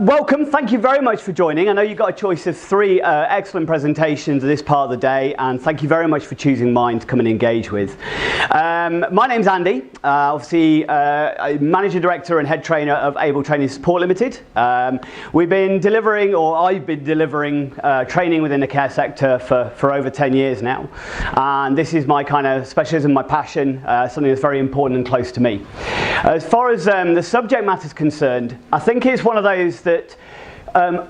Welcome, thank you very much for joining. I know you've got a choice of three excellent presentations at this part of the day, and thank you very much for choosing mine to come and engage with. My name's Andy, obviously I'm Managing Director and Head Trainer of Able Training Support Limited. We've been delivering, or I've been delivering training within the care sector for over 10 years now. And this is my kind of specialism, my passion, something that's very important and close to me. As far as the subject matter is concerned, I think it's one of those that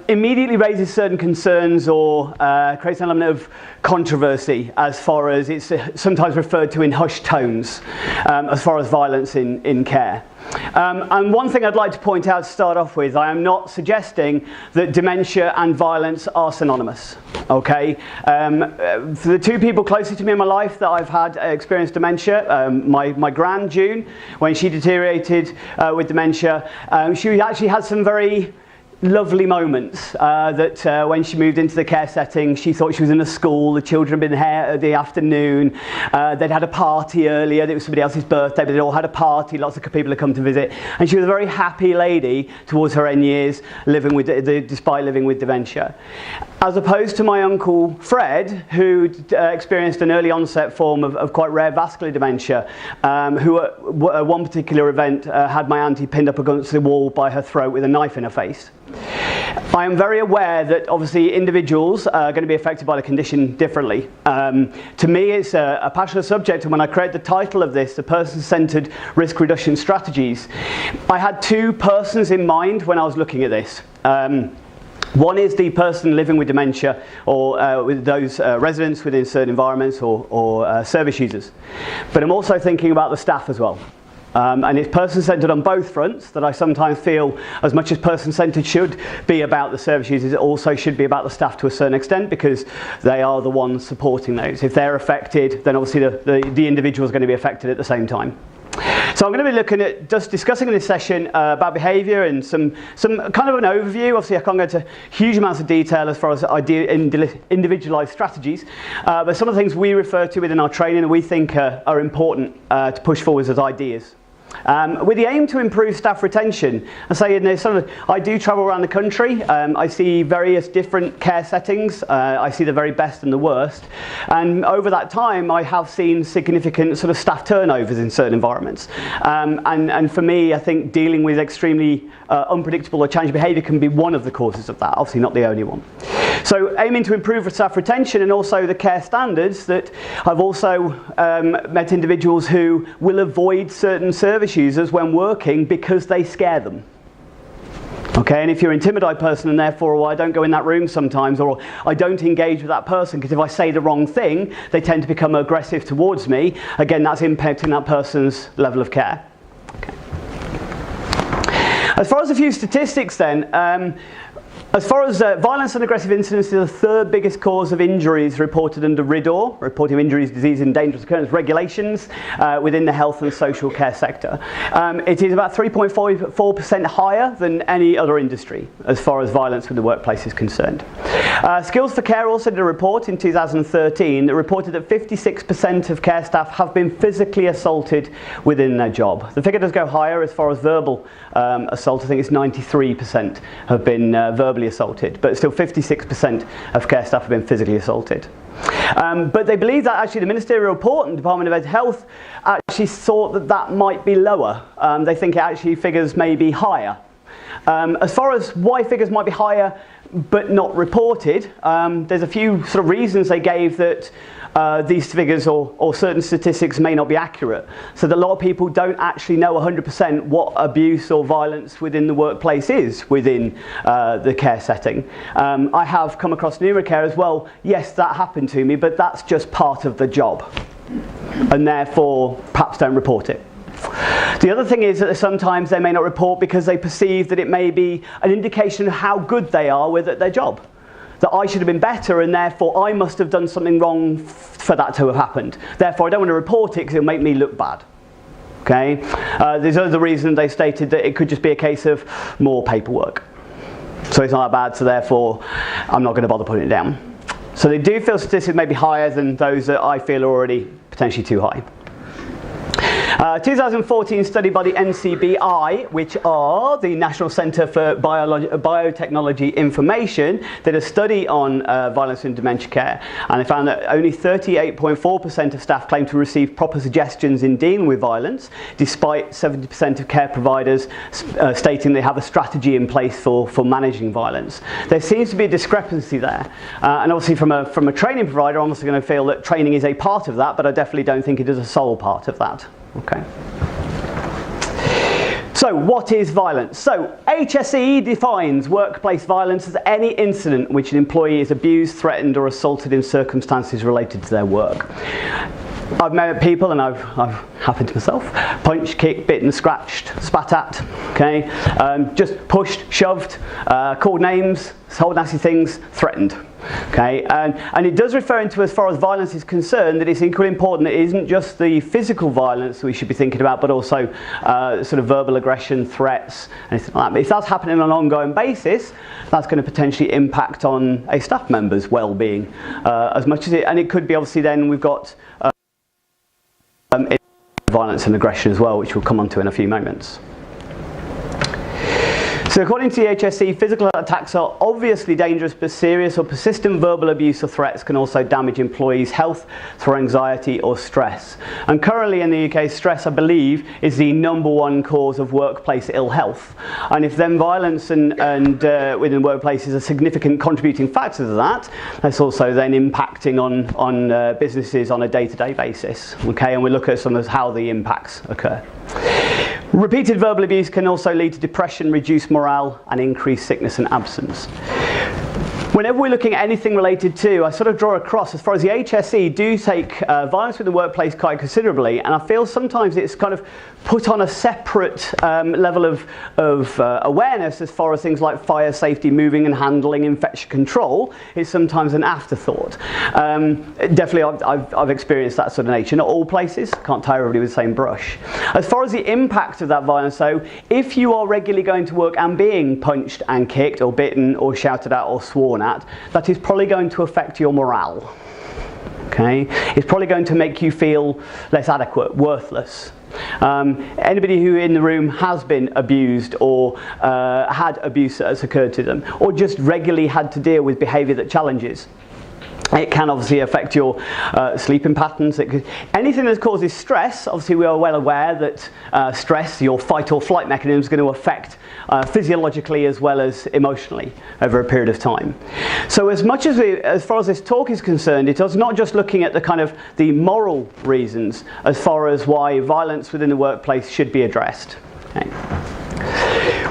immediately raises certain concerns or creates an element of controversy as far as it's sometimes referred to in hushed tones as far as violence in care. And one thing I'd like to point out to start off with, I am not suggesting that dementia and violence are synonymous. Okay, for the two people closest to me in my life that I've had experienced dementia, my gran June, when she deteriorated with dementia, she actually had some very lovely moments that when she moved into the care setting, she thought she was in a school, the children had been here the afternoon, they'd had a party earlier, it was somebody else's birthday, but they'd all had a party, lots of people had come to visit, and she was a very happy lady towards her end years, despite living with dementia. As opposed to my uncle Fred, who experienced an early onset form of quite rare vascular dementia, who at one particular event had my auntie pinned up against the wall by her throat with a knife in her face. I am very aware that obviously individuals are going to be affected by the condition differently. To me, it's a passionate subject, and when I created the title of this, the person-centered risk reduction strategies, I had two persons in mind when I was looking at this. One is the person living with dementia, or with those residents within certain environments, or service users. But I'm also thinking about the staff as well. And it's person-centred on both fronts, that I sometimes feel as much as person-centred should be about the service users, it also should be about the staff to a certain extent, because they are the ones supporting those. If they're affected, then obviously the individual is going to be affected at the same time. So I'm going to be looking at just discussing in this session about behaviour and some kind of an overview. Obviously I can't go into huge amounts of detail as far as individualised strategies, but some of the things we refer to within our training and we think are important to push forward as ideas. With the aim to improve staff retention, I do travel around the country. I see various different care settings. I see the very best and the worst. And over that time, I have seen significant sort of staff turnovers in certain environments. And for me, I think dealing with extremely unpredictable or challenging behaviour can be one of the causes of that. Obviously, not the only one. So aiming to improve staff retention and also the care standards, that I've also met individuals who will avoid certain service users when working because they scare them. Okay, and if you're an intimidated person and therefore, well, I don't go in that room sometimes, or I don't engage with that person because if I say the wrong thing, they tend to become aggressive towards me. Again, that's impacting that person's level of care. Okay. As far as a few statistics then, as far as violence and aggressive incidents is the third biggest cause of injuries reported under RIDDOR, Reporting of Injuries, Disease and Dangerous Occurrence regulations within the health and social care sector. It is about 3.4% higher than any other industry as far as violence in the workplace is concerned. Skills for Care also did a report in 2013 that reported that 56% of care staff have been physically assaulted within their job. The figure does go higher as far as verbal assault. I think it's 93% have been verbally assaulted, but still 56% of care staff have been physically assaulted. But they believe that actually the Ministerial Report and Department of Health actually thought that might be lower. They think it actually figures may be higher. As far as why figures might be higher but not reported, there's a few sort of reasons they gave that these figures or certain statistics may not be accurate. So that a lot of people don't actually know 100% what abuse or violence within the workplace is within the care setting. I have come across pneumocare as well. Yes, that happened to me, but that's just part of the job. And therefore, perhaps don't report it. The other thing is that sometimes they may not report because they perceive that it may be an indication of how good they are with their job. That I should have been better and therefore I must have done something wrong for that to have happened. Therefore I don't want to report it because it'll make me look bad. Okay? There's other reasons they stated that it could just be a case of more paperwork. So it's not that bad, so therefore I'm not going to bother putting it down. So they do feel statistics may be higher than those that I feel are already potentially too high. 2014 study by the NCBI, which are the National Centre for Biotechnology Information, did a study on violence in dementia care, and they found that only 38.4% of staff claimed to receive proper suggestions in dealing with violence, despite 70% of care providers stating they have a strategy in place for managing violence. There seems to be a discrepancy there, and obviously from a training provider, I'm also going to feel that training is a part of that, but I definitely don't think it is a sole part of that. Okay. So what is violence? So HSE defines workplace violence as any incident in which an employee is abused, threatened or assaulted in circumstances related to their work. I've met people, and I've happened to myself, punched, kicked, bitten, scratched, spat at, okay, just pushed, shoved, called names, told nasty things, threatened. Okay, and it does refer into, as far as violence is concerned, that it's equally important that it isn't just the physical violence we should be thinking about, but also sort of verbal aggression, threats, anything like that. But if that's happening on an ongoing basis, that's going to potentially impact on a staff member's well-being as much as it, and it could be obviously then we've got violence and aggression as well, which we'll come on to in a few moments. So according to the HSE, physical attacks are obviously dangerous, but serious or persistent verbal abuse or threats can also damage employees' health through anxiety or stress. And currently in the UK, stress, I believe, is the #1 cause of workplace ill health. And if then violence and within the workplace is a significant contributing factor to that, that's also then impacting on businesses on a day-to-day basis. Okay, and we look at some of how the impacts occur. Repeated verbal abuse can also lead to depression, reduced morale, and increased sickness and absence. Whenever we're looking at anything related to, I sort of draw across, as far as the HSE do take violence within the workplace quite considerably, and I feel sometimes it's kind of put on a separate level of awareness as far as things like fire safety, moving and handling, infection control is sometimes an afterthought. Definitely I've experienced that sort of nature. Not all places, can't tie everybody with the same brush. As far as the impact of that violence though, if you are regularly going to work and being punched and kicked or bitten or shouted at or sworn at, that is probably going to affect your morale. Okay? It's probably going to make you feel less adequate, worthless. Anybody who in the room has been abused or had abuse that has occurred to them, or just regularly had to deal with behaviour that challenges, it can obviously affect your sleeping patterns. Anything that causes stress, obviously we are well aware that stress, your fight or flight mechanism, is going to affect physiologically as well as emotionally over a period of time. So as far as this talk is concerned, it is not just looking at the moral reasons as far as why violence within the workplace should be addressed. Okay.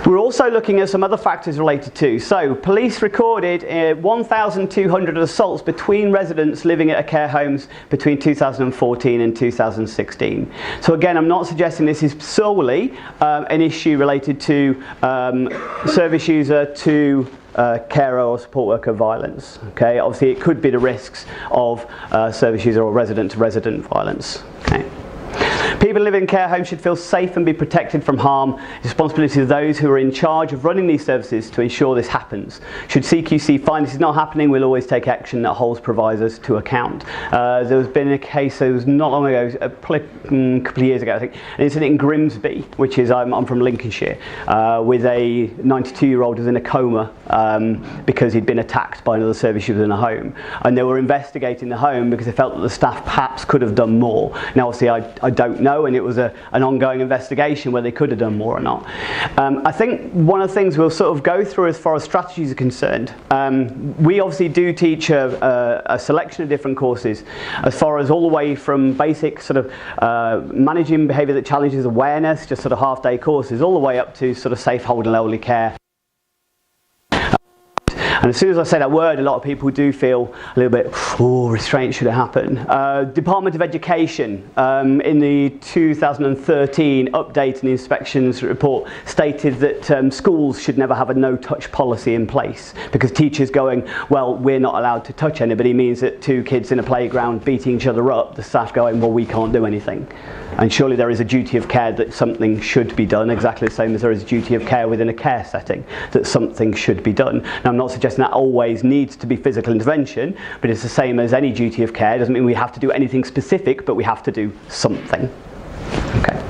We're also looking at some other factors related to. So, police recorded 1,200 assaults between residents living at care homes between 2014 and 2016. So again, I'm not suggesting this is solely an issue related to service user to carer or support worker violence. Okay, obviously it could be the risks of service user or resident to resident violence. Okay. People living in care homes should feel safe and be protected from harm. It's responsibility of those who are in charge of running these services to ensure this happens. Should CQC find this is not happening, we'll always take action that holds providers to account. There has been a case, it was not long ago, probably a couple of years ago I think, an incident in Grimsby, which is, I'm from Lincolnshire, with a 92-year-old who was in a coma because he'd been attacked by another service user in a home. And they were investigating the home because they felt that the staff perhaps could have done more. Now obviously I don't know, and it was an ongoing investigation whether they could have done more or not. I think one of the things we'll sort of go through as far as strategies are concerned, we obviously do teach a selection of different courses, as far as all the way from basic sort of managing behaviour that challenges awareness, just sort of half-day courses, all the way up to sort of safe hold and elderly care. And as soon as I say that word, a lot of people do feel a little bit, restraint, should it happen? Department of Education, in the 2013 update and inspections report, stated that schools should never have a no-touch policy in place, because teachers going, well, we're not allowed to touch anybody, means that two kids in a playground beating each other up, the staff going, well, we can't do anything. And surely there is a duty of care that something should be done, exactly the same as there is a duty of care within a care setting, that something should be done. Now, I'm not suggesting that always needs to be physical intervention, but it's the same as any duty of care. It doesn't mean we have to do anything specific, but we have to do something. Okay.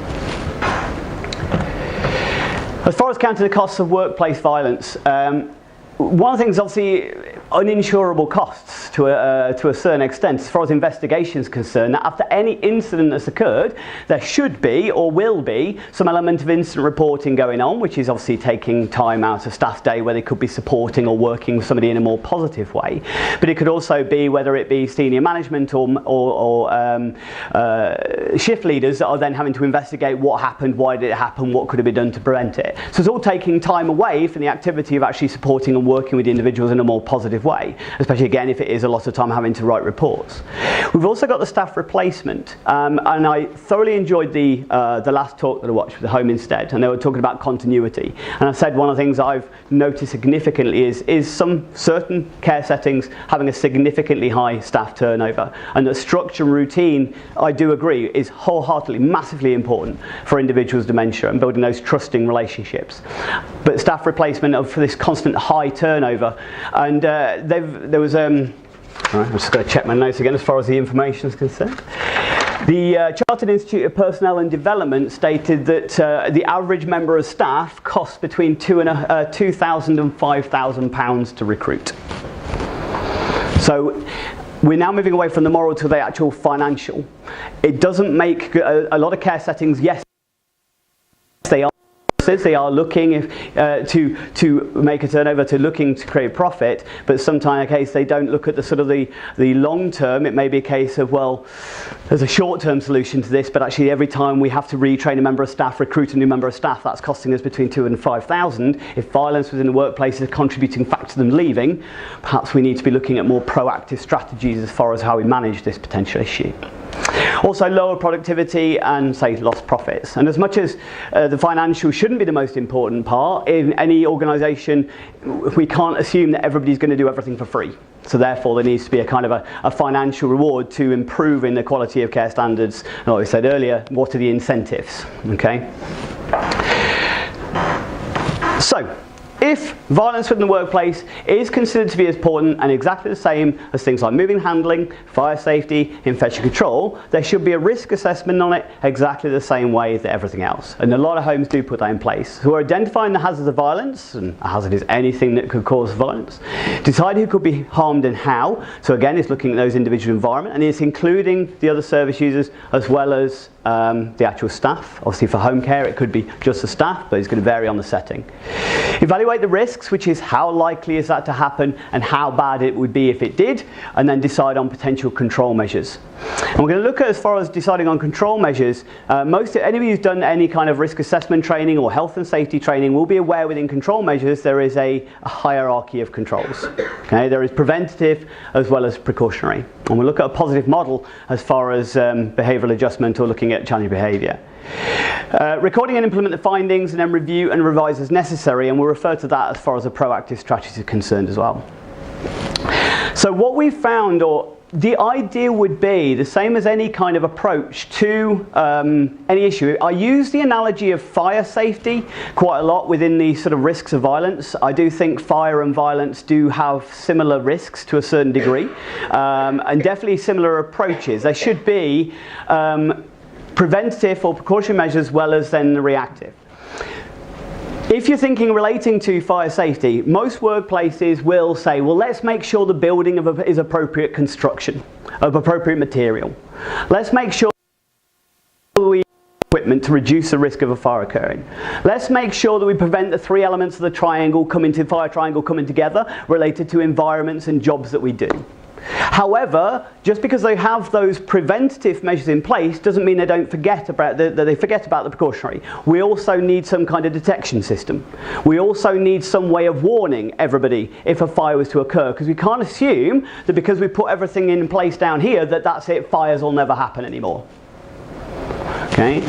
As far as counting the costs of workplace violence, one of the things, obviously, uninsurable costs to a certain extent, as far as investigation is concerned, that after any incident that's occurred, there should be, or will be, some element of incident reporting going on, which is obviously taking time out of staff day where they could be supporting or working with somebody in a more positive way. But it could also be, whether it be senior management or shift leaders that are then having to investigate what happened, why did it happen, what could have been done to prevent it. So it's all taking time away from the activity of actually supporting and working with the individuals in a more positive way, especially again if it is a lot of time having to write reports. We've also got the staff replacement, and I thoroughly enjoyed the last talk that I watched with the Home Instead, and they were talking about continuity. And I said one of the things I've noticed significantly is some certain care settings having a significantly high staff turnover, and that structure and routine, I do agree, is wholeheartedly massively important for individuals with dementia and building those trusting relationships. But staff replacement of this constant high turnover, and there was I'm just going to check my notes again as far as the information is concerned. The Chartered Institute of Personnel and Development stated that the average member of staff costs between £2,000 and £5,000 to recruit. So we're now moving away from the moral to the actual financial. It doesn't make a lot of care settings, yes, they are looking to make a turnover, to looking to create profit, but sometimes a case they don't look at the sort of the long term. It may be a case of, well, there's a short term solution to this, but actually every time we have to retrain a member of staff, recruit a new member of staff, that's costing us between £2,000 and £5,000. If violence within the workplace is a contributing factor to them leaving, perhaps we need to be looking at more proactive strategies as far as how we manage this potential issue. Also, lower productivity and, say, lost profits. And as much as the financial shouldn't be the most important part, in any organisation, we can't assume that everybody's going to do everything for free. So therefore, there needs to be a kind of a financial reward to improving the quality of care standards. And like I said earlier, what are the incentives? Okay. So, if violence within the workplace is considered to be as important and exactly the same as things like moving handling, fire safety, infection control, there should be a risk assessment on it exactly the same way as everything else. And a lot of homes do put that in place. So we're identifying the hazards of violence, and a hazard is anything that could cause violence, decide who could be harmed and how. So again, it's looking at those individual environment, and it's including the other service users as well as the actual staff. Obviously for home care it could be just the staff, but it's going to vary on the setting. Evaluate the risks, which is how likely is that to happen and how bad it would be if it did, and then decide on potential control measures. And we're going to look at, as far as deciding on control measures, anybody who's done any kind of risk assessment training or health and safety training will be aware within control measures there is a hierarchy of controls. Okay, there is preventative as well as precautionary. And we'll look at a positive model as far as behavioural adjustment or looking at challenging behaviour. Recording and implement the findings and then review and revise as necessary, and we'll refer to that as far as a proactive strategy is concerned as well. So what we've found, or the idea would be the same as any kind of approach to any issue. I use the analogy of fire safety quite a lot within the sort of risks of violence. I do think fire and violence do have similar risks to a certain degree, and definitely similar approaches. They should be preventative or precautionary measures as well as then reactive. If you're thinking relating to fire safety, most workplaces will say, well, let's make sure the building is appropriate construction, of appropriate material. Let's make sure we equipment to reduce the risk of a fire occurring. Let's make sure that we prevent the three elements of the fire triangle coming together related to environments and jobs that we do. However, just because they have those preventative measures in place doesn't mean they don't forget about the precautionary. We also need some kind of detection system. We also need some way of warning everybody if a fire was to occur, because we can't assume that because we put everything in place down here that's it, fires will never happen anymore. Okay?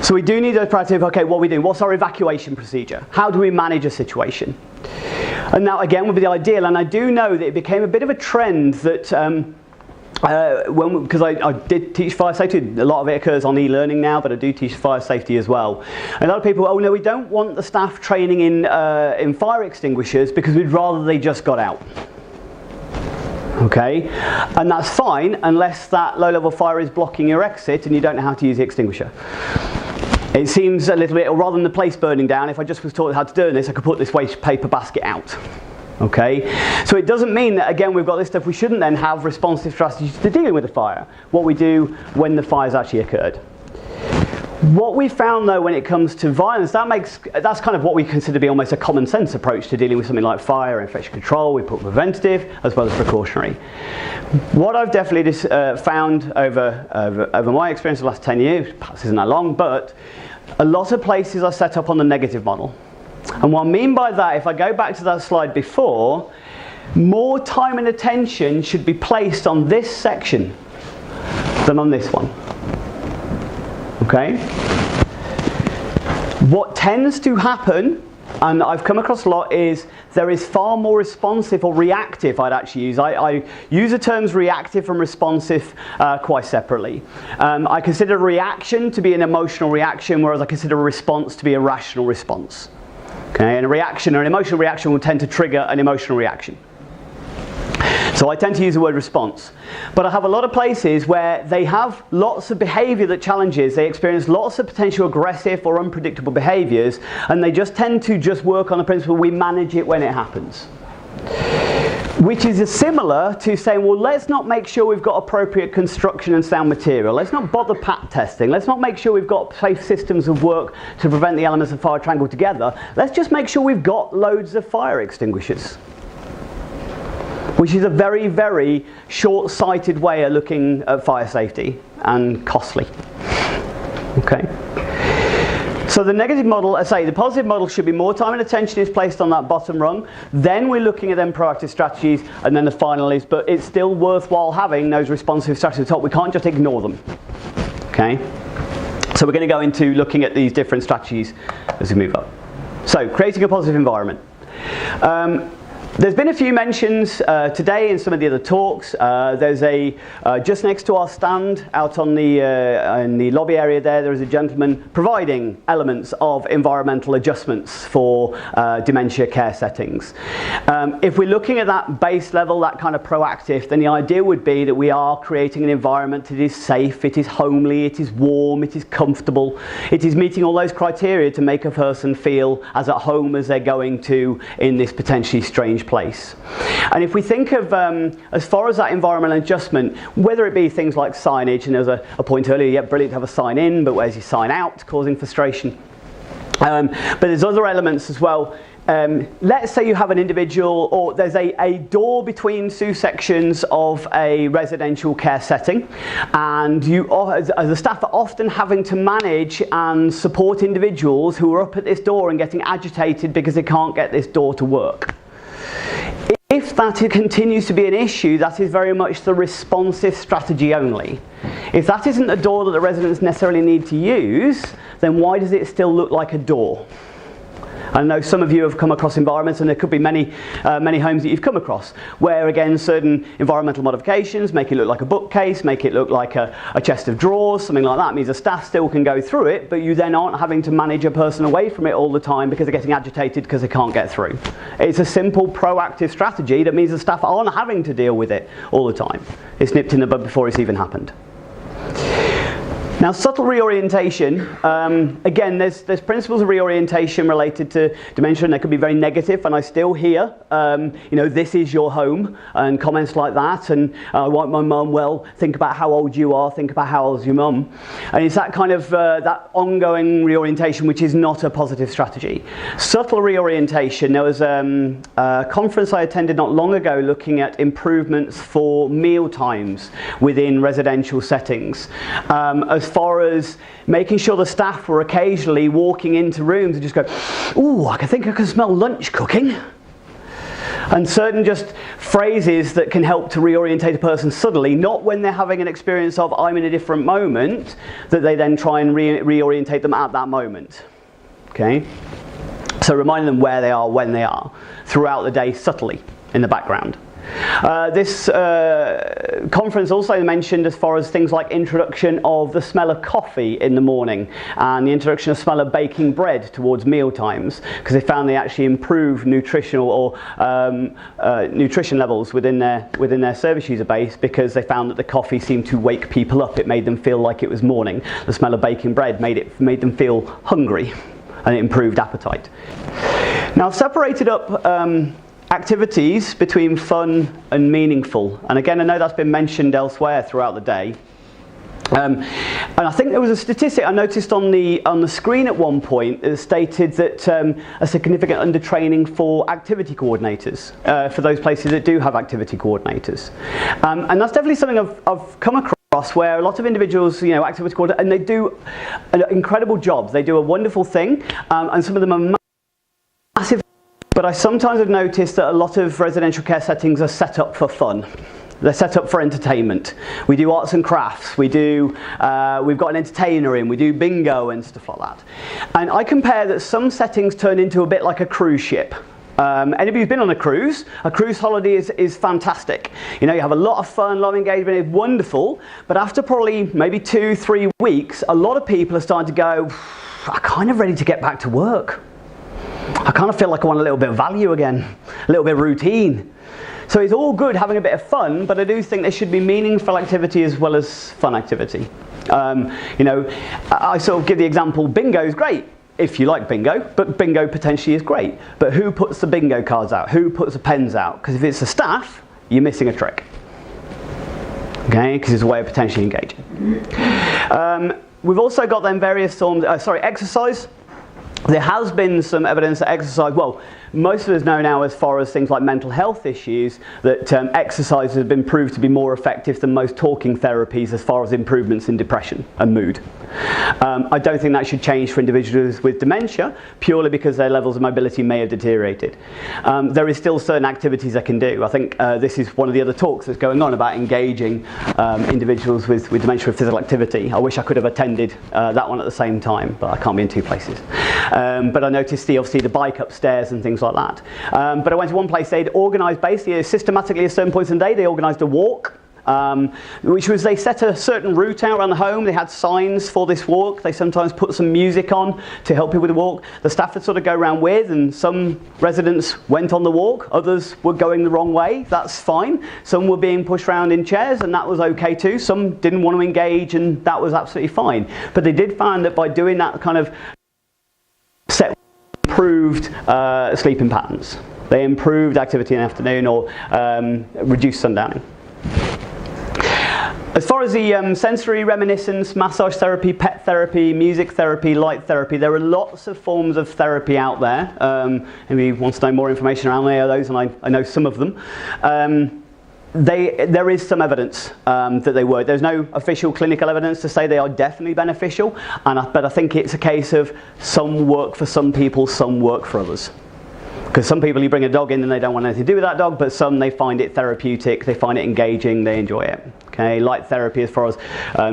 So we do need a proactive, okay, what we do, what's our evacuation procedure? How do we manage a situation? And that again would be the ideal, and I do know that it became a bit of a trend that because I did teach fire safety, a lot of it occurs on e-learning now, but I do teach fire safety as well. And a lot of people, oh no, we don't want the staff training in fire extinguishers because we'd rather they just got out. Okay, and that's fine unless that low-level fire is blocking your exit and you don't know how to use the extinguisher. It seems a little bit, or rather than the place burning down, if I just was taught how to do this, I could put this waste paper basket out. Okay, so it doesn't mean that, again, we've got this stuff, we shouldn't then have responsive strategies to dealing with the fire, what we do when the fire's actually occurred. What we found, though, when it comes to violence, that's kind of what we consider to be almost a common sense approach to dealing with something like fire, infection control. We put preventative as well as precautionary. What I've definitely found over my experience the last 10 years, perhaps isn't that long, but a lot of places are set up on the negative model. And what I mean by that, if I go back to that slide before, more time and attention should be placed on this section than on this one. Okay? What tends to happen, and I've come across a lot, is there is far more responsive or reactive, I'd actually use. I use the terms reactive and responsive quite separately. I consider reaction to be an emotional reaction, whereas I consider a response to be a rational response. Okay? And a reaction or an emotional reaction will tend to trigger an emotional reaction. So I tend to use the word response. But I have a lot of places where they have lots of behaviour that challenges, they experience lots of potential aggressive or unpredictable behaviours, and they just tend to just work on the principle we manage it when it happens. Which is similar to saying, well, let's not make sure we've got appropriate construction and sound material. Let's not bother pat testing. Let's not make sure we've got safe systems of work to prevent the elements of fire triangle together. Let's just make sure we've got loads of fire extinguishers. Which is a very, very short-sighted way of looking at fire safety and costly. Okay. So the negative model, as I say, the positive model should be more time and attention is placed on that bottom rung. Then we're looking at them proactive strategies, and then the final is, but it's still worthwhile having those responsive strategies at the top. We can't just ignore them. Okay. So we're going to go into looking at these different strategies as we move up. So creating a positive environment. There's been a few mentions today in some of the other talks. There's just next to our stand out on in the lobby area there is a gentleman providing elements of environmental adjustments for dementia care settings. If we're looking at that base level, that kind of proactive, then the idea would be that we are creating an environment that is safe, it is homely, it is warm, it is comfortable, it is meeting all those criteria to make a person feel as at home as they're going to in this potentially strange place. And if we think of, as far as that environmental adjustment, whether it be things like signage, and there was a point earlier, yeah, brilliant to have a sign in, but where's your sign out, causing frustration. But there's other elements as well. Let's say you have an individual, or there's a door between two sections of a residential care setting, and you, as a staff, are often having to manage and support individuals who are up at this door and getting agitated because they can't get this door to work. If that continues to be an issue, that is very much the responsive strategy only. If that isn't a door that the residents necessarily need to use, then why does it still look like a door? I know some of you have come across environments, and there could be many homes that you've come across, where again certain environmental modifications make it look like a bookcase, make it look like a chest of drawers, something like that. It means the staff still can go through it, but you then aren't having to manage a person away from it all the time because they're getting agitated because they can't get through. It's a simple proactive strategy that means the staff aren't having to deal with it all the time. It's nipped in the bud before it's even happened. Now, subtle reorientation, again, there's principles of reorientation related to dementia, and they can be very negative, and I still hear, this is your home, and comments like that, and I want my mum, well, think about how old you are, think about how old is your mum. And it's that kind of, that ongoing reorientation which is not a positive strategy. Subtle reorientation, there was a conference I attended not long ago looking at improvements for meal times within residential settings. As far as making sure the staff were occasionally walking into rooms and just go, ooh, I think I can smell lunch cooking. And certain just phrases that can help to reorientate a person subtly, not when they're having an experience of I'm in a different moment, that they then try and reorientate them at that moment. Okay? So reminding them where they are, when they are, throughout the day, subtly in the background. This conference also mentioned as far as things like introduction of the smell of coffee in the morning and the introduction of smell of baking bread towards meal times, because they found they actually improved nutritional or nutrition levels within their service user base, because they found that the coffee seemed to wake people up. It made them feel like it was morning. The smell of baking bread made them feel hungry, and it improved appetite. Now, I've separated up activities between fun and meaningful, and again, I know that's been mentioned elsewhere throughout the day. And I think there was a statistic I noticed on the screen at one point that stated that a significant undertraining for activity coordinators, for those places that do have activity coordinators. And that's definitely something I've come across, where a lot of individuals, activity coordinators, and they do incredible jobs. They do a wonderful thing, and some of them are massive. But I sometimes have noticed that a lot of residential care settings are set up for fun. They're set up for entertainment. We do arts and crafts. We've got an entertainer in. We do bingo and stuff like that. And I compare that some settings turn into a bit like a cruise ship. Anybody who's been on a cruise holiday is fantastic. You have a lot of fun, a lot of engagement, it's wonderful. But after probably maybe 2-3 weeks, a lot of people are starting to go, I'm kind of ready to get back to work. I kind of feel like I want a little bit of value again, a little bit of routine. So it's all good having a bit of fun, but I do think there should be meaningful activity as well as fun activity. I sort of give the example, bingo is great if you like bingo, but bingo potentially is great. But who puts the bingo cards out? Who puts the pens out? Because if it's the staff, you're missing a trick. Okay, because it's a way of potentially engaging. We've also got then various forms, exercise. There has been some evidence that exercise, most of us know now, as far as things like mental health issues, that exercise has been proved to be more effective than most talking therapies as far as improvements in depression and mood. I don't think that should change for individuals with dementia, purely because their levels of mobility may have deteriorated. There is still certain activities they can do. I think this is one of the other talks that's going on about engaging individuals with dementia with physical activity. I wish I could have attended that one at the same time, but I can't be in two places. But I noticed obviously the bike upstairs and things like that. But I went to one place, they'd organised basically systematically at certain points in the day, they organised a walk. Which was, they set a certain route out around the home. They had signs for this walk. They sometimes put some music on to help people with the walk. The staff would sort of go around with, and some residents went on the walk, others were going the wrong way. That's fine. Some were being pushed around in chairs, and that was okay too. Some didn't want to engage, and that was absolutely fine. But they did find that by doing that kind of set, improved sleeping patterns. They improved activity in the afternoon, or reduced sundowning. As far as the sensory reminiscence, massage therapy, pet therapy, music therapy, light therapy, there are lots of forms of therapy out there. Anybody wants to know more information around any of those, and I know some of them. There is some evidence that they work. There's no official clinical evidence to say they are definitely beneficial, but I think it's a case of some work for some people, some work for others. Because some people, you bring a dog in and they don't want anything to do with that dog, but some, they find it therapeutic, they find it engaging, they enjoy it. Okay, light therapy, as far as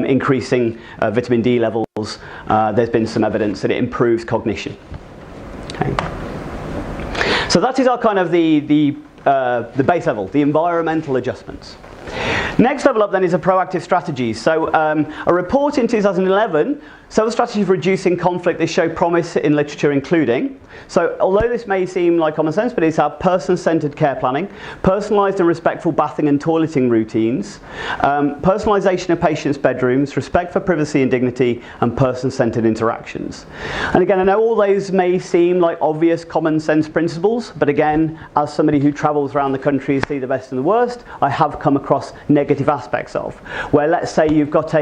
increasing vitamin D levels, there's been some evidence that it improves cognition. Okay. So that is our kind of the base level, the environmental adjustments. Next level up then is a proactive strategy. So a report in 2011, several strategies for reducing conflict that show promise in literature, including, so although this may seem like common sense, but it's our person-centered care planning, personalised and respectful bathing and toileting routines, personalisation of patients' bedrooms, respect for privacy and dignity, and person-centered interactions. And again, I know all those may seem like obvious common sense principles, but again, as somebody who travels around the country to see the best and the worst, I have come across negative aspects of, where let's say you've got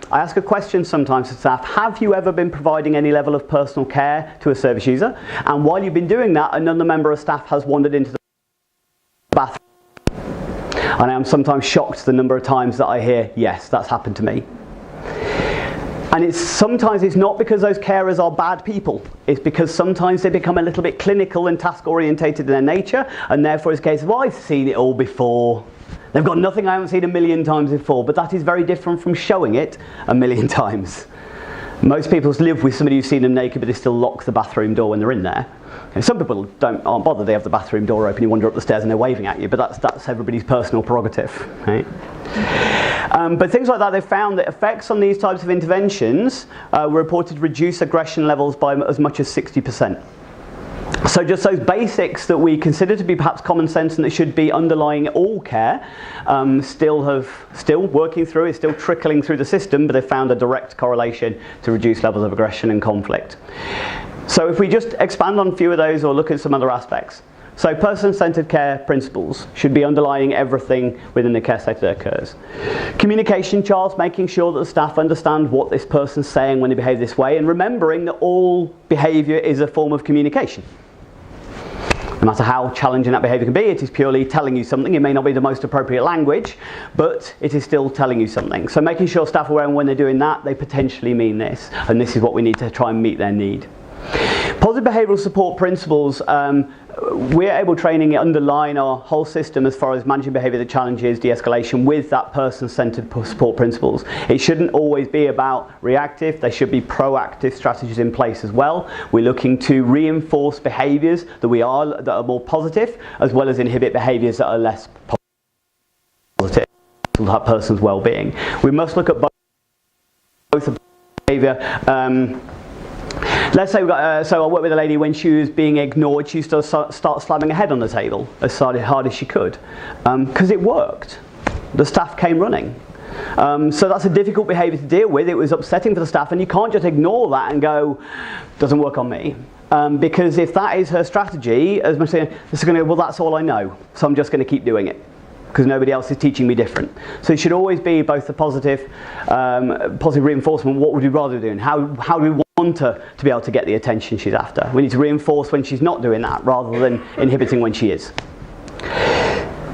I ask a question sometimes to staff, have you ever been providing any level of personal care to a service user? And while you've been doing that, another member of staff has wandered into the bathroom. And I am sometimes shocked the number of times that I hear, yes, that's happened to me. And sometimes it's not because those carers are bad people. It's because sometimes they become a little bit clinical and task orientated in their nature, and therefore it's a case of, well, I've seen it all before. They've got nothing I haven't seen a million times before, but that is very different from showing it a million times. Most people live with somebody who's seen them naked, but they still lock the bathroom door when they're in there. And some people aren't bothered. They have the bathroom door open, you wander up the stairs and they're waving at you, but that's everybody's personal prerogative, right? But things like that, they found that effects on these types of interventions were reported to reduce aggression levels by as much as 60%. So just those basics that we consider to be perhaps common sense and that should be underlying all care, still working through, it's still trickling through the system, but they've found a direct correlation to reduced levels of aggression and conflict. So if we just expand on a few of those or look at some other aspects. So person-centered care principles should be underlying everything within the care setting that occurs. Communication charts, making sure that the staff understand what this person's saying when they behave this way, and remembering that all behaviour is a form of communication. No matter how challenging that behaviour can be, it is purely telling you something. It may not be the most appropriate language, but it is still telling you something. So making sure staff are aware when they're doing that, they potentially mean this, and this is what we need to try and meet their need. Positive behavioural support principles, we're able training underline our whole system as far as managing behaviour that challenges de-escalation with that person-centred support principles. It shouldn't always be about reactive, there should be proactive strategies in place as well. We're looking to reinforce behaviours that are more positive, as well as inhibit behaviours that are less positive to that person's well-being. We must look at both behaviour. Let's say so I worked with a lady when she was being ignored, she used to start slamming her head on the table as hard as she could, because it worked. The staff came running. So that's a difficult behaviour to deal with. It was upsetting for the staff, and you can't just ignore that and go, doesn't work on me. Because if that is her strategy, as much as this is going to, well, that's all I know, so I'm just going to keep doing it, because nobody else is teaching me different. So it should always be both the positive reinforcement. What would we rather do, and how do we want her to be able to get the attention she's after? We need to reinforce when she's not doing that, rather than inhibiting when she is.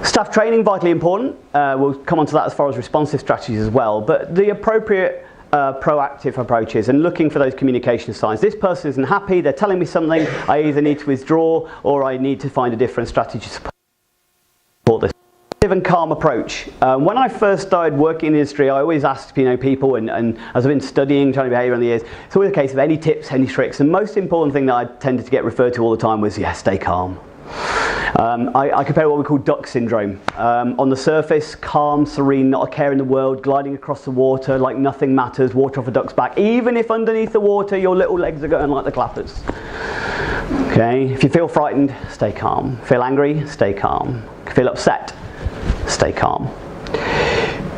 Staff training, vitally important. We'll come on to that as far as responsive strategies as well, but the appropriate proactive approaches and looking for those communication signs. This person isn't happy, they're telling me something, I either need to withdraw or I need to find a different strategy to support this. And calm approach. When I first started working in the industry, I always asked people, and as I've been studying trying to behaviour over the years, it's always a case of any tips, any tricks, and the most important thing that I tended to get referred to all the time was, stay calm. I compare what we call duck syndrome. On the surface, calm, serene, not a care in the world, gliding across the water like nothing matters, water off a duck's back, even if underneath the water your little legs are going like the clappers. Okay, if you feel frightened, stay calm. Feel angry, stay calm. Feel upset, stay calm.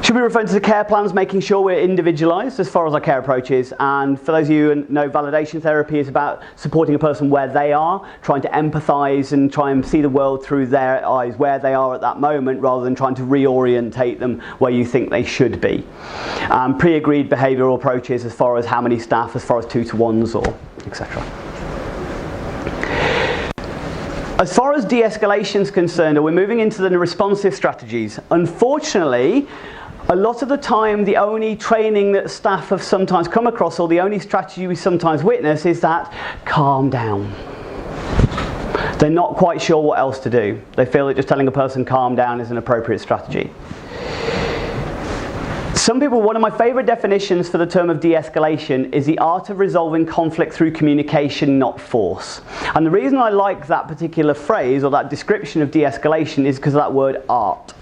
Should be referring to the care plans, making sure we're individualised as far as our care approach is. And for those of you who know, validation therapy is about supporting a person where they are, trying to empathise and try and see the world through their eyes, where they are at that moment, rather than trying to reorientate them where you think they should be. Pre-agreed behavioural approaches as far as how many staff, as far as 2-to-1s or etc. As far as de-escalation is concerned, we're moving into the responsive strategies. Unfortunately, a lot of the time the only training that staff have sometimes come across, or the only strategy we sometimes witness, is that calm down. They're not quite sure what else to do. They feel that just telling a person calm down is an appropriate strategy. Some people, one of my favourite definitions for the term of de-escalation is the art of resolving conflict through communication, not force. And the reason I like that particular phrase or that description of de-escalation is because of that word art.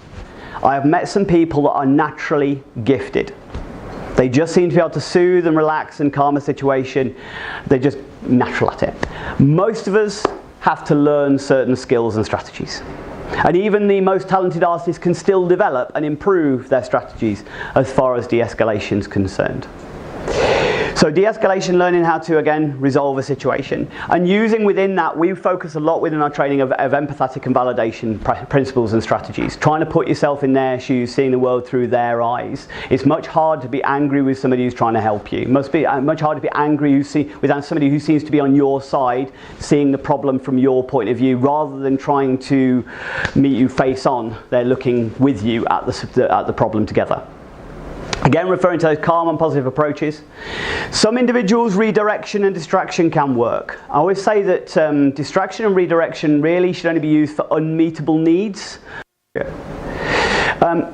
I have met some people that are naturally gifted. They just seem to be able to soothe and relax and calm a situation. They're just natural at it. Most of us have to learn certain skills and strategies. And even the most talented artists can still develop and improve their strategies as far as de-escalation is concerned. So de-escalation, learning how to, again, resolve a situation. And using within that, we focus a lot within our training of empathetic and validation principles and strategies. Trying to put yourself in their shoes, seeing the world through their eyes. It's much harder to be angry with somebody who's trying to help you. It must be much harder to be angry with somebody who seems to be on your side, seeing the problem from your point of view, rather than trying to meet you face on. They're looking with you at the problem together. Again, referring to those calm and positive approaches. Some individuals, redirection and distraction can work. I always say that distraction and redirection really should only be used for unmeetable needs.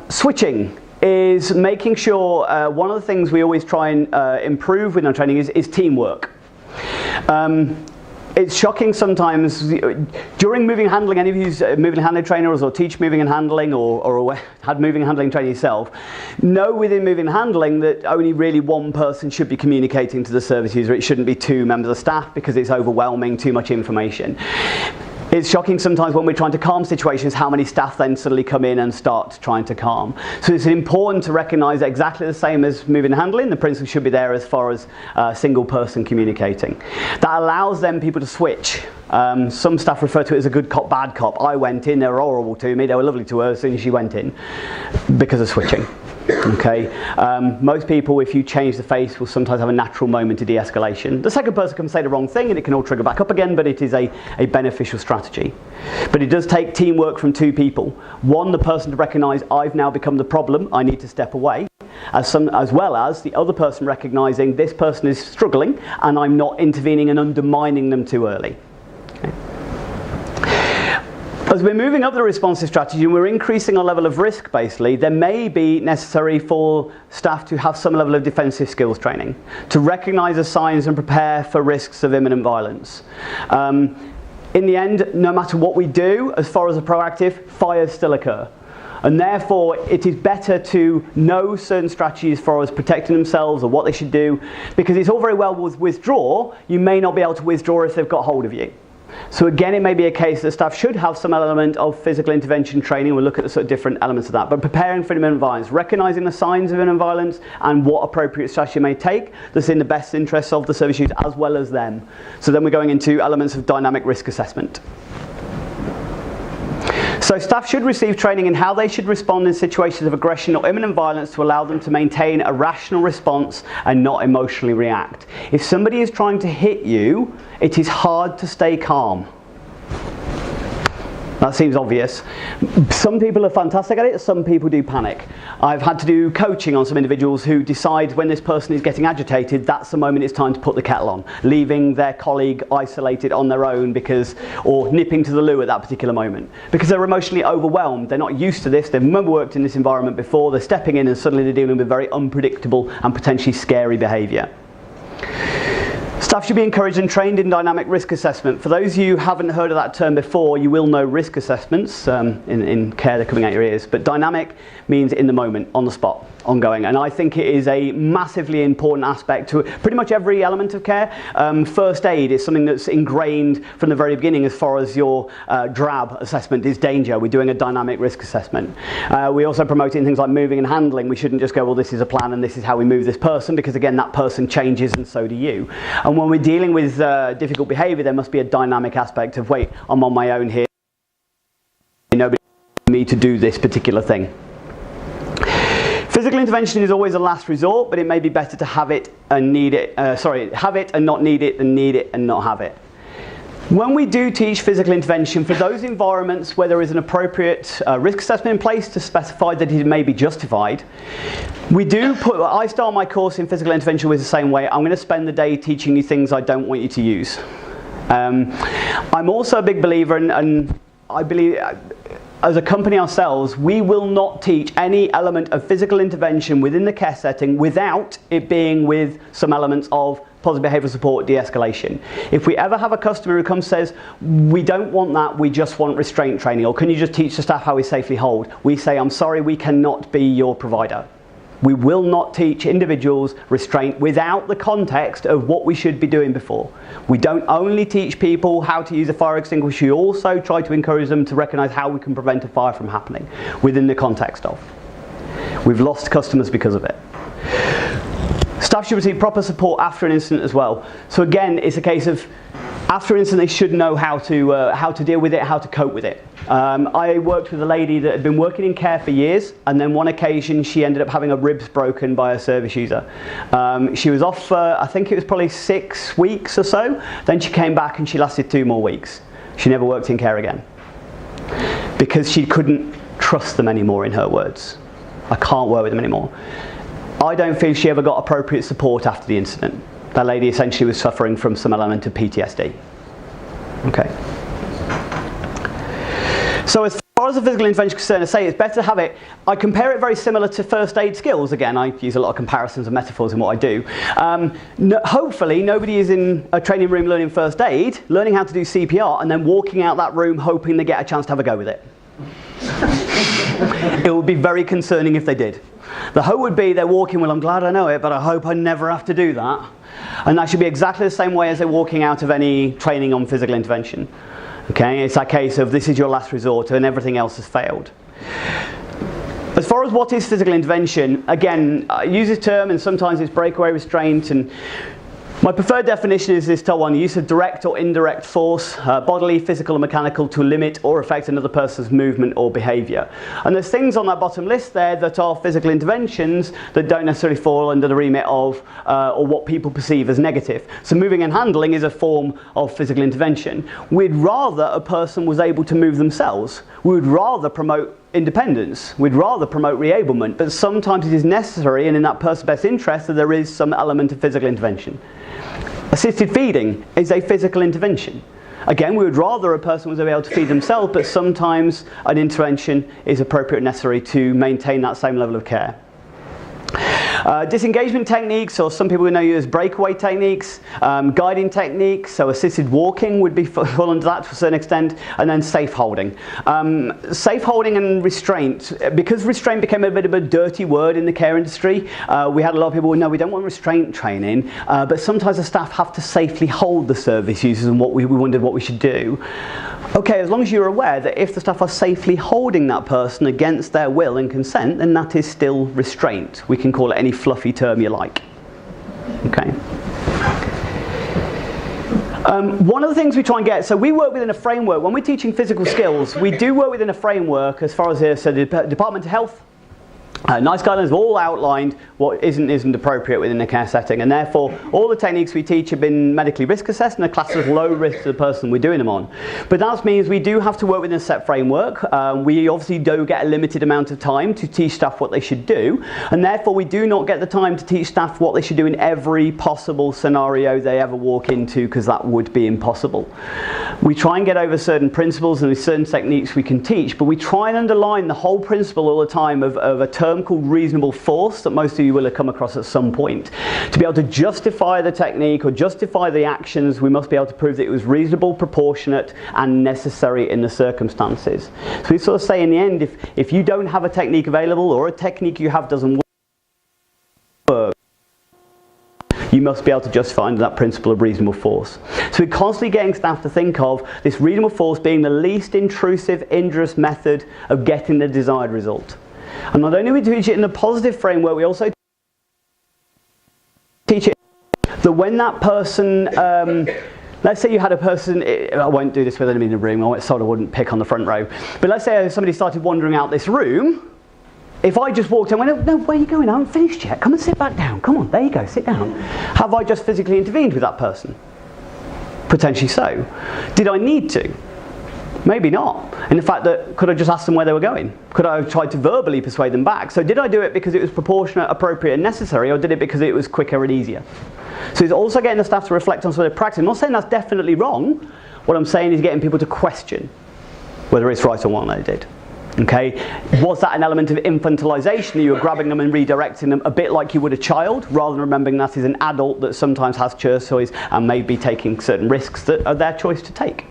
Switching is making sure one of the things we always try and improve with our training is teamwork. It's shocking sometimes during moving and handling. Any of you moving and handling trainers or teach moving and handling or had moving and handling training yourself, know within moving and handling that only really one person should be communicating to the service user. It shouldn't be two members of staff because it's overwhelming, too much information. It's shocking sometimes when we're trying to calm situations how many staff then suddenly come in and start trying to calm. So it's important to recognise that exactly the same as moving and handling, the principle should be there as far as a single person communicating. That allows then people to switch. Some staff refer to it as a good cop, bad cop. I went in, they were horrible to me, they were lovely to her as soon as she went in because of switching. Okay. Most people, if you change the face, will sometimes have a natural moment of de-escalation. The second person can say the wrong thing and it can all trigger back up again, but it is a beneficial strategy. But it does take teamwork from two people. One, the person to recognise I've now become the problem, I need to step away, as well as the other person recognising this person is struggling and I'm not intervening and undermining them too early. Okay. As we're moving up the responsive strategy and we're increasing our level of risk, basically, there may be necessary for staff to have some level of defensive skills training, to recognise the signs and prepare for risks of imminent violence. In the end, no matter what we do, as far as a proactive, fires still occur. And therefore, it is better to know certain strategies as far as protecting themselves or what they should do, because it's all very well with withdraw, you may not be able to withdraw if they've got hold of you. So again, it may be a case that staff should have some element of physical intervention training. We'll look at the sort of different elements of that. But preparing for imminent violence, recognising the signs of imminent violence and what appropriate strategy you may take that's in the best interests of the service user as well as them. So then we're going into elements of dynamic risk assessment. So staff should receive training in how they should respond in situations of aggression or imminent violence to allow them to maintain a rational response and not emotionally react. If somebody is trying to hit you, it is hard to stay calm. That seems obvious. Some people are fantastic at it, some people do panic. I've had to do coaching on some individuals who decide when this person is getting agitated, that's the moment it's time to put the kettle on, leaving their colleague isolated on their own or nipping to the loo at that particular moment. Because they're emotionally overwhelmed, they're not used to this, they've never worked in this environment before, they're stepping in and suddenly they're dealing with very unpredictable and potentially scary behaviour. Staff should be encouraged and trained in dynamic risk assessment. For those of you who haven't heard of that term before, you will know risk assessments. In care, they're coming out your ears. But dynamic means in the moment, on the spot, ongoing. And I think it is a massively important aspect to pretty much every element of care. First aid is something that's ingrained from the very beginning as far as your DRAB assessment is danger. We're doing a dynamic risk assessment. We also promote in things like moving and handling. We shouldn't just go, well, this is a plan and this is how we move this person, because again, that person changes and so do you. And when we're dealing with difficult behaviour, there must be a dynamic aspect of, wait, I'm on my own here. Nobody needs me to do this particular thing. Physical intervention is always a last resort, but it may be better to have it and need it. Have it and not need it than need it and not have it. When we do teach physical intervention, for those environments where there is an appropriate risk assessment in place to specify that it may be justified, I start my course in physical intervention with the same way. I'm going to spend the day teaching you things I don't want you to use. I'm also a big believer, and I believe as a company ourselves, we will not teach any element of physical intervention within the care setting without it being with some elements of positive behavioural support, de-escalation. If we ever have a customer who comes and says, we don't want that, we just want restraint training, or can you just teach the staff how we safely hold? We say, I'm sorry, we cannot be your provider. We will not teach individuals restraint without the context of what we should be doing before. We don't only teach people how to use a fire extinguisher, we also try to encourage them to recognise how we can prevent a fire from happening within the context of. We've lost customers because of it. Staff should receive proper support after an incident as well. So again, it's a case of after an incident they should know how to deal with it, how to cope with it. I worked with a lady that had been working in care for years, and then one occasion she ended up having her ribs broken by a service user. She was off for, I think it was probably 6 weeks or so. Then she came back and she lasted 2 more weeks. She never worked in care again because she couldn't trust them anymore, in her words. I can't work with them anymore. I don't feel she ever got appropriate support after the incident. That lady essentially was suffering from some element of PTSD. Okay. So as far as the physical intervention is concerned, I say it's better to have it. I compare it very similar to first aid skills. Again, I use a lot of comparisons and metaphors in what I do. Hopefully, nobody is in a training room learning first aid, learning how to do CPR, and then walking out that room hoping they get a chance to have a go with it. It would be very concerning if they did. The hope would be they're walking, well, I'm glad I know it, but I hope I never have to do that. And that should be exactly the same way as they're walking out of any training on physical intervention. Okay, it's that case of this is your last resort and everything else has failed. As far as what is physical intervention, again, I use this term and sometimes it's breakaway restraint, and my preferred definition is this top one: the use of direct or indirect force, bodily, physical or mechanical, to limit or affect another person's movement or behaviour. And there's things on that bottom list there that are physical interventions that don't necessarily fall under the remit of or what people perceive as negative. So moving and handling is a form of physical intervention. We'd rather a person was able to move themselves. We would rather promote independence. We'd rather promote re-ablement, but sometimes it is necessary and in that person's best interest that there is some element of physical intervention. Assisted feeding is a physical intervention. Again, we would rather a person was able to feed themselves, but sometimes an intervention is appropriate and necessary to maintain that same level of care. Disengagement techniques, or some people know you as breakaway techniques, guiding techniques, so assisted walking would be fall under that to a certain extent, and then safe holding. Safe holding and restraint, because restraint became a bit of a dirty word in the care industry, we had a lot of people who no, we don't want restraint training, but sometimes the staff have to safely hold the service users, and we wondered what we should do. Okay, as long as you're aware that if the staff are safely holding that person against their will and consent, then that is still restraint. We can call it any fluffy term you like. Okay. One of the things we try and get, so we work within a framework. When we're teaching physical skills, we do work within a framework as far as here, so the Department of Health, NICE guidelines have all outlined what isn't appropriate within a care setting, and therefore all the techniques we teach have been medically risk assessed and are classed as low risk to the person we're doing them on. But that means we do have to work within a set framework. We obviously do get a limited amount of time to teach staff what they should do, and therefore we do not get the time to teach staff what they should do in every possible scenario they ever walk into, because that would be impossible. We try and get over certain principles and there's certain techniques we can teach, but we try and underline the whole principle all the time of a term called reasonable force that most of you will have come across at some point. To be able to justify the technique or justify the actions, we must be able to prove that it was reasonable, proportionate and necessary in the circumstances. So we sort of say in the end, if you don't have a technique available or a technique you have doesn't work, you must be able to justify under that principle of reasonable force. So we're constantly getting staff to think of this reasonable force being the least intrusive, injurious method of getting the desired result. And not only do we teach it in the positive framework, we also teach it that when that person, let's say you had a person, I won't do this with anybody in the room, I sort of wouldn't pick on the front row, but let's say somebody started wandering out this room. If I just walked in and went, no, where are you going? I haven't finished yet. Come and sit back down. Come on, there you go, sit down. Have I just physically intervened with that person? Potentially so. Did I need to? Maybe not. In the fact that, could I just ask them where they were going? Could I have tried to verbally persuade them back? So did I do it because it was proportionate, appropriate and necessary, or did it because it was quicker and easier? So it's also getting the staff to reflect on some of their practice. I'm not saying that's definitely wrong. What I'm saying is getting people to question whether it's right or what they did. Okay, was that an element of infantilization? You were grabbing them and redirecting them a bit like you would a child, rather than remembering that is an adult that sometimes has choice and may be taking certain risks that are their choice to take.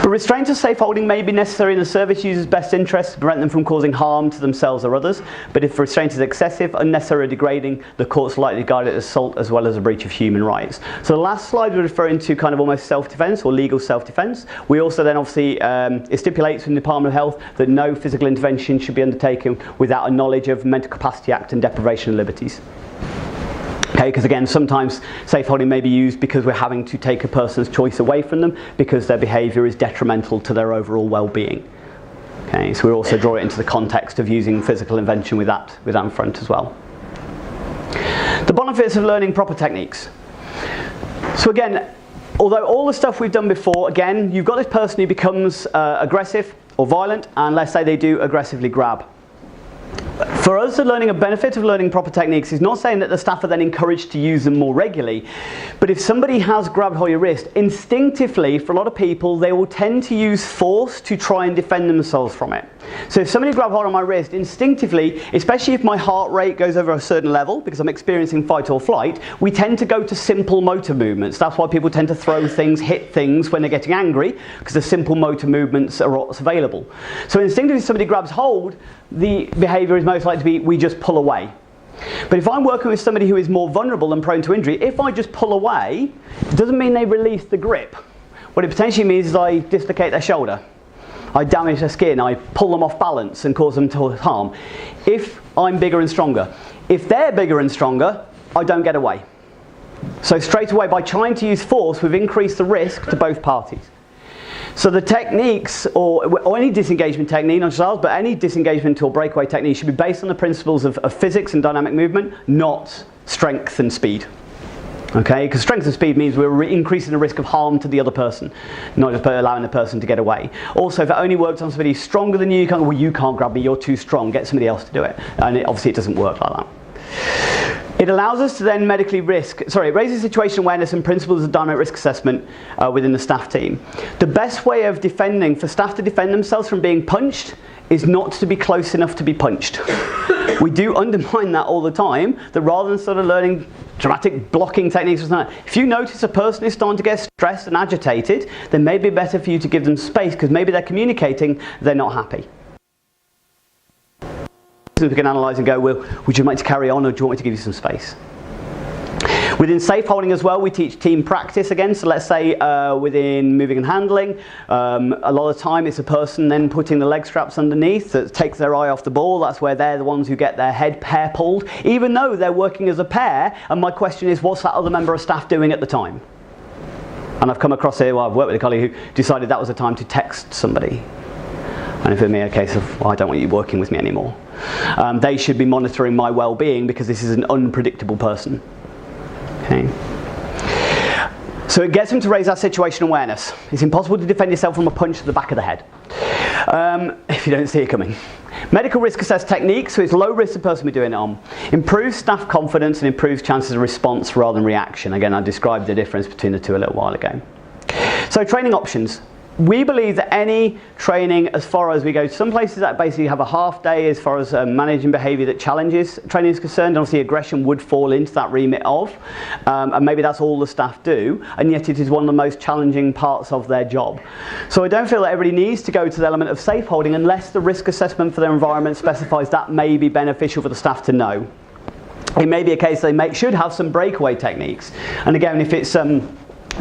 But restraint or safe holding may be necessary in the service user's best interest to prevent them from causing harm to themselves or others. But if restraint is excessive, unnecessary or degrading, the court's likely to guide it as assault as well as a breach of human rights. So the last slide we're referring to kind of almost self-defense or legal self-defense. We also then obviously, it stipulates in the Department of Health that no physical intervention should be undertaken without a knowledge of Mental Capacity Act and deprivation of liberties. Okay, because again, sometimes safe holding may be used because we're having to take a person's choice away from them because their behaviour is detrimental to their overall well-being. Okay, so we also draw it into the context of using physical intervention with that in front as well. The benefits of learning proper techniques. So again, although all the stuff we've done before, again, you've got this person who becomes aggressive or violent, and let's say they do aggressively grab. For us, the learning, a benefit of learning proper techniques is not saying that the staff are then encouraged to use them more regularly, but if somebody has grabbed hold of your wrist, instinctively, for a lot of people, they will tend to use force to try and defend themselves from it. So if somebody grabs hold of my wrist, instinctively, especially if my heart rate goes over a certain level, because I'm experiencing fight or flight, we tend to go to simple motor movements. That's why people tend to throw things, hit things when they're getting angry, because the simple motor movements are what's available. So instinctively, if somebody grabs hold, the behaviour is most likely to be, we just pull away. But if I'm working with somebody who is more vulnerable and prone to injury, if I just pull away, it doesn't mean they release the grip. What it potentially means is I dislocate their shoulder, I damage their skin, I pull them off balance and cause them to harm. If I'm bigger and stronger. If they're bigger and stronger, I don't get away. So straight away, by trying to use force, we've increased the risk to both parties. So the techniques, or any disengagement technique, not just ours, but any disengagement or breakaway technique should be based on the principles of physics and dynamic movement, not strength and speed. Okay, because strength and speed means we're increasing the risk of harm to the other person, not just allowing the person to get away. Also, if it only works on somebody who's stronger than you, you can't go, well, you can't grab me, you're too strong, get somebody else to do it. And obviously it doesn't work like that. It allows us to then medically it raises situation awareness and principles of dynamic risk assessment within the staff team. The best way of for staff to defend themselves from being punched is not to be close enough to be punched. We do undermine that all the time, that rather than sort of learning dramatic blocking techniques or something, if you notice a person is starting to get stressed and agitated, then maybe better for you to give them space, because maybe they're communicating they're not happy. We can analyse and go, well, would you like to carry on, or do you want me to give you some space? Within safe holding as well, we teach team practice again. So let's say within moving and handling, a lot of the time it's a person then putting the leg straps underneath that takes their eye off the ball. That's where they're the ones who get their head pair pulled, even though they're working as a pair. And my question is, what's that other member of staff doing at the time? And I've come across here, well, I've worked with a colleague who decided that was a time to text somebody. And for me, a case of, well, I don't want you working with me anymore. They should be monitoring my well-being because this is an unpredictable person. Okay. So it gets them to raise our situation awareness. It's impossible to defend yourself from a punch to the back of the head if you don't see it coming. Medical risk assess techniques, so it's low risk the person we're doing it on. Improves staff confidence and improves chances of response rather than reaction. Again, I described the difference between the two a little while ago. So training options. We believe that any training, as far as we go, some places that basically have a half day as far as managing behaviour that challenges training is concerned. Obviously aggression would fall into that remit of, and maybe that's all the staff do, and yet it is one of the most challenging parts of their job. So I don't feel that everybody needs to go to the element of safe holding unless the risk assessment for their environment specifies that may be beneficial for the staff to know. It may be a case they should have some breakaway techniques, and again, if it's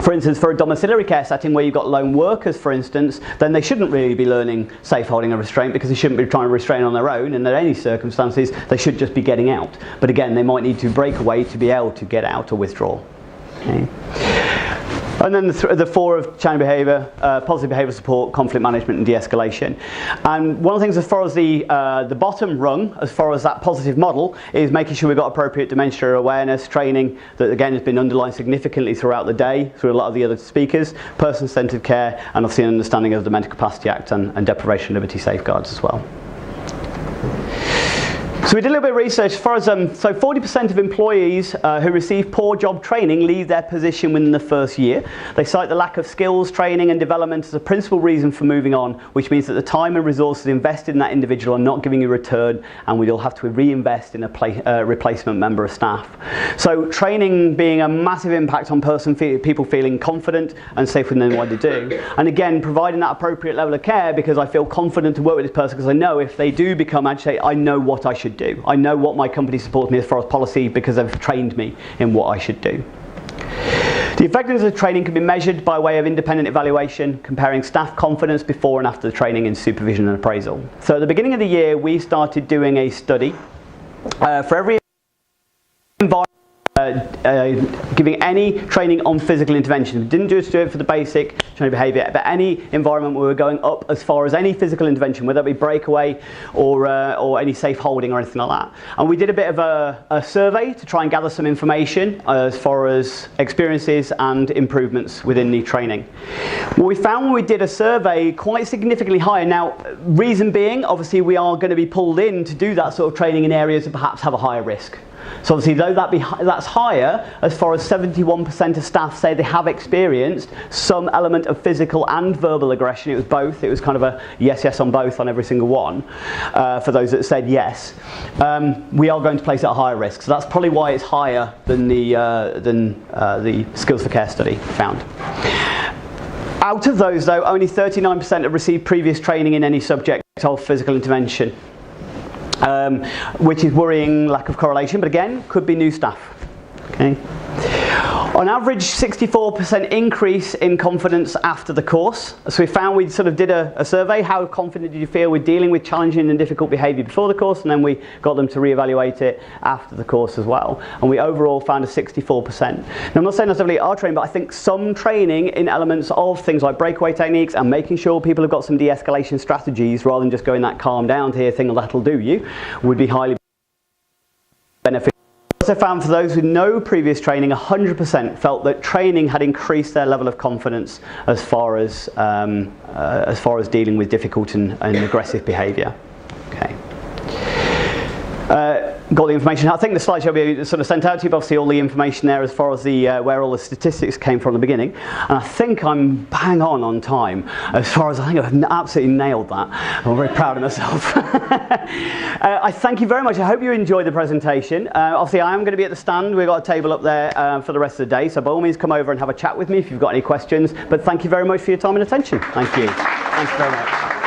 for instance, for a domiciliary care setting where you've got lone workers, for instance, then they shouldn't really be learning safe holding and restraint, because they shouldn't be trying to restrain on their own, and in any circumstances they should just be getting out. But again, they might need to break away to be able to get out or withdraw. Okay. And then the four of challenge behaviour, positive behaviour support, conflict management and de-escalation. And one of the things as far as the bottom rung, as far as that positive model, is making sure we've got appropriate dementia awareness training that again has been underlined significantly throughout the day through a lot of the other speakers, person-centred care, and obviously an understanding of the Mental Capacity Act and deprivation of liberty safeguards as well. So we did a little bit of research as far as, so 40% of employees who receive poor job training leave their position within the first year. They cite the lack of skills, training and development as a principal reason for moving on, which means that the time and resources invested in that individual are not giving you a return, and we'll have to reinvest in a replacement member of staff. So training being a massive impact on people feeling confident and safe within what they do. And again, providing that appropriate level of care, because I feel confident to work with this person because I know if they do become agitated, I know what I should do. I know what my company supports me as far as policy because they've trained me in what I should do. The effectiveness of training can be measured by way of independent evaluation, comparing staff confidence before and after the training in supervision and appraisal. So at the beginning of the year, we started doing a study for every environment giving any training on physical intervention. We didn't just do it for the basic training behaviour, but any environment where we were going up as far as any physical intervention, whether it be breakaway or any safe holding or anything like that. And we did a bit of a survey to try and gather some information as far as experiences and improvements within the training. What we found when we did a survey quite significantly higher. Now, reason being, obviously we are going to be pulled in to do that sort of training in areas that perhaps have a higher risk. So obviously, though that's higher, as far as 71% of staff say they have experienced some element of physical and verbal aggression. It was both. It was kind of a yes on both on every single one for those that said yes. We are going to place it at a higher risk. So that's probably why it's higher than the Skills for Care study found. Out of those, though, only 39% have received previous training in any subject of physical intervention, which is worrying lack of correlation, but again, could be new staff. Okay. On average, 64% increase in confidence after the course. So we found we sort of did a survey. How confident did you feel with dealing with challenging and difficult behaviour before the course? And then we got them to reevaluate it after the course as well. And we overall found a 64%. Now, I'm not saying necessarily our training, but I think some training in elements of things like breakaway techniques and making sure people have got some de-escalation strategies rather than just going that calm down to here thing that'll do you would be highly beneficial. Also found for those with no previous training, 100% felt that training had increased their level of confidence as far as dealing with difficult and aggressive behaviour. Okay. Got the information. I think the slideshow will be sort of sent out to you, but obviously all the information there as far as the where all the statistics came from at the beginning. And I think I'm bang on time as far as I think I've absolutely nailed that. I'm very proud of myself. I thank you very much. I hope you enjoyed the presentation. Obviously I am going to be at the stand. We've got a table up there for the rest of the day, so by all means come over and have a chat with me if you've got any questions. But thank you very much for your time and attention. Thank you. Thank you very much.